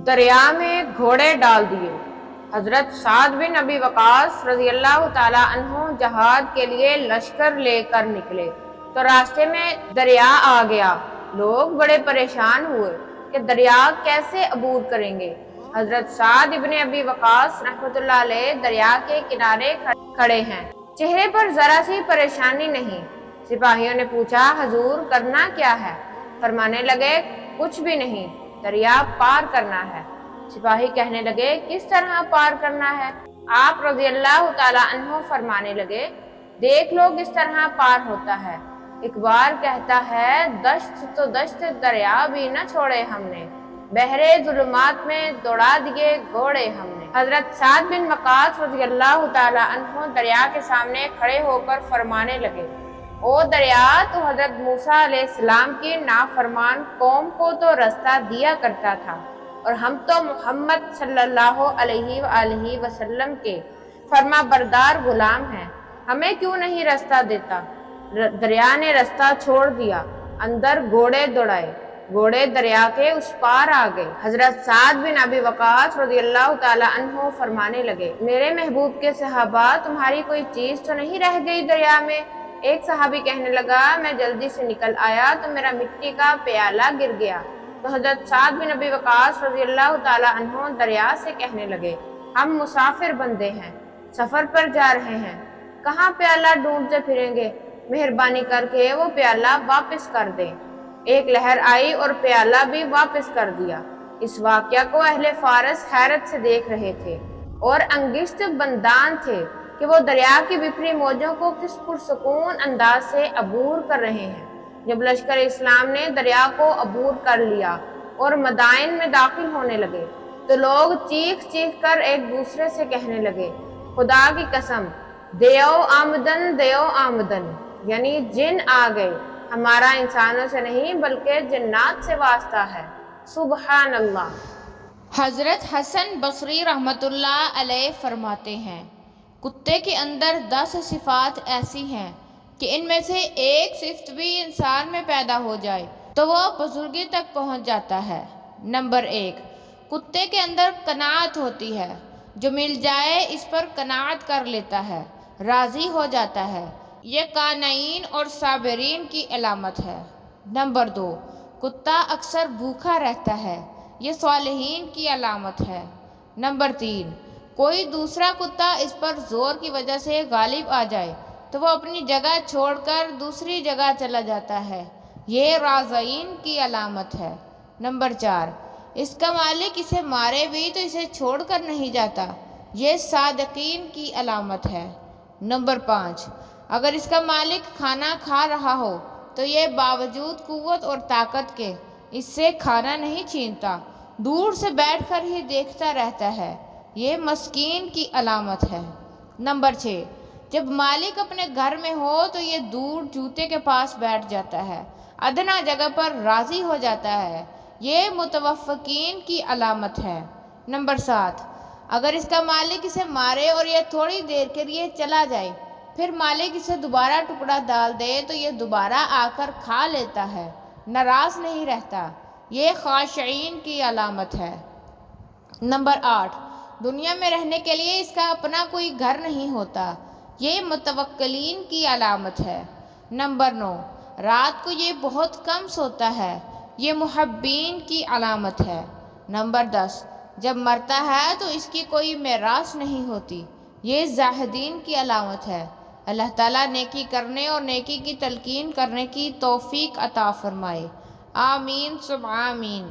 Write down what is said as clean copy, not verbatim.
دریا میں گھوڑے ڈال دیے۔ حضرت سعد بن ابی وقاص رضی اللہ تعالیٰ عنہ جہاد کے لیے لشکر لے کر نکلے تو راستے میں دریا آ گیا۔ لوگ بڑے پریشان ہوئے کہ دریا کیسے عبور کریں گے۔ حضرت سعد بن ابی وقاص رحمۃ اللہ علیہ دریا کے کنارے کھڑے ہیں، چہرے پر ذرا سی پریشانی نہیں۔ سپاہیوں نے پوچھا، حضور کرنا کیا ہے؟ فرمانے لگے، کچھ بھی نہیں، دریا پار کرنا ہے۔ سپاہی کہنے لگے، کس طرح پار کرنا ہے؟ آپ رضی اللہ تعالیٰ عنہ فرمانے لگے، دیکھ لو کس طرح پار ہوتا ہے۔ اقبال کہتا ہے، دشت تو دشت دریا بھی نہ چھوڑے ہم نے، بحرے ظلمات میں دوڑا دیے گھوڑے ہم نے۔ حضرت سعد بن وقاص رضی اللہ تعالیٰ عنہ دریا کے سامنے کھڑے ہو کر فرمانے لگے، او دریا، تو حضرت موسیٰ علیہ السلام کی نافرمان قوم کو تو رستہ دیا کرتا تھا، اور ہم تو محمد صلی اللہ علیہ وآلہ وسلم کے فرما بردار غلام ہیں، ہمیں کیوں نہیں رستہ دیتا؟ دریا نے رستہ چھوڑ دیا، اندر گھوڑے دوڑائے، گھوڑے دریا کے اس پار آ گئے۔ حضرت سعد بن ابی وقاص رضی اللہ تعالیٰ عنہ فرمانے لگے، میرے محبوب کے صحابہ، تمہاری کوئی چیز تو نہیں رہ گئی دریا میں؟ ایک صحابی کہنے لگا، میں جلدی سے نکل آیا تو میرا مٹی کا پیالہ گر گیا۔ تو حضرت سعد بن ابی وقاص رضی اللہ تعالیٰ عنہ دریا سے کہنے لگے، ہم مسافر بندے ہیں، سفر پر جا رہے ہیں، کہاں پیالہ ڈھونڈتے پھریں گے؟ مہربانی کر کے وہ پیالہ واپس کر دیں۔ ایک لہر آئی اور پیالہ بھی واپس کر دیا۔ اس واقعہ کو اہل فارس حیرت سے دیکھ رہے تھے اور انگشت بندان تھے کہ وہ دریا کی بکھری موجوں کو کس پرسکون انداز سے عبور کر رہے ہیں۔ جب لشکر اسلام نے دریا کو عبور کر لیا اور مدائن میں داخل ہونے لگے تو لوگ چیخ چیخ کر ایک دوسرے سے کہنے لگے، خدا کی قسم، دیو آمدن دیو آمدن، یعنی جن آ گئے، ہمارا انسانوں سے نہیں بلکہ جنات سے واسطہ ہے۔ سبحان اللہ۔ حضرت حسن بصری رحمۃ اللہ علیہ فرماتے ہیں، کتے کے اندر 10 صفات ایسی ہیں کہ ان میں سے ایک صفت بھی انسان میں پیدا ہو جائے تو وہ بزرگی تک پہنچ جاتا ہے۔ نمبر 1، کتے کے اندر قناعت ہوتی ہے، جو مل جائے اس پر قناعت کر لیتا ہے، راضی ہو جاتا ہے، یہ قانعین اور صابرین کی علامت ہے۔ نمبر 2، کتا اکثر بھوکا رہتا ہے، یہ صالحین کی علامت ہے۔ نمبر 3، کوئی دوسرا کتا اس پر زور کی وجہ سے غالب آ جائے تو وہ اپنی جگہ چھوڑ کر دوسری جگہ چلا جاتا ہے، یہ راضین کی علامت ہے۔ نمبر 4، اس کا مالک اسے مارے بھی تو اسے چھوڑ کر نہیں جاتا، یہ صادقین کی علامت ہے۔ نمبر 5، اگر اس کا مالک کھانا کھا رہا ہو تو یہ باوجود قوت اور طاقت کے اس سے کھانا نہیں چھینتا، دور سے بیٹھ کر ہی دیکھتا رہتا ہے، یہ مسکین کی علامت ہے۔ نمبر 6، جب مالک اپنے گھر میں ہو تو یہ دور جوتے کے پاس بیٹھ جاتا ہے، ادنا جگہ پر راضی ہو جاتا ہے، یہ متوفقین کی علامت ہے۔ نمبر 7، اگر اس کا مالک اسے مارے اور یہ تھوڑی دیر کے لیے چلا جائے، پھر مالک اسے دوبارہ ٹکڑا ڈال دے تو یہ دوبارہ آ کر کھا لیتا ہے، ناراض نہیں رہتا، یہ خاشعین کی علامت ہے۔ نمبر 8، دنیا میں رہنے کے لیے اس کا اپنا کوئی گھر نہیں ہوتا، یہ متوکلین کی علامت ہے۔ نمبر 9، رات کو یہ بہت کم سوتا ہے، یہ محبین کی علامت ہے۔ نمبر 10، جب مرتا ہے تو اس کی کوئی میراث نہیں ہوتی، یہ زاہدین کی علامت ہے۔ اللہ تعالیٰ نیکی کرنے اور نیکی کی تلقین کرنے کی توفیق عطا فرمائے، آمین ثم آمین۔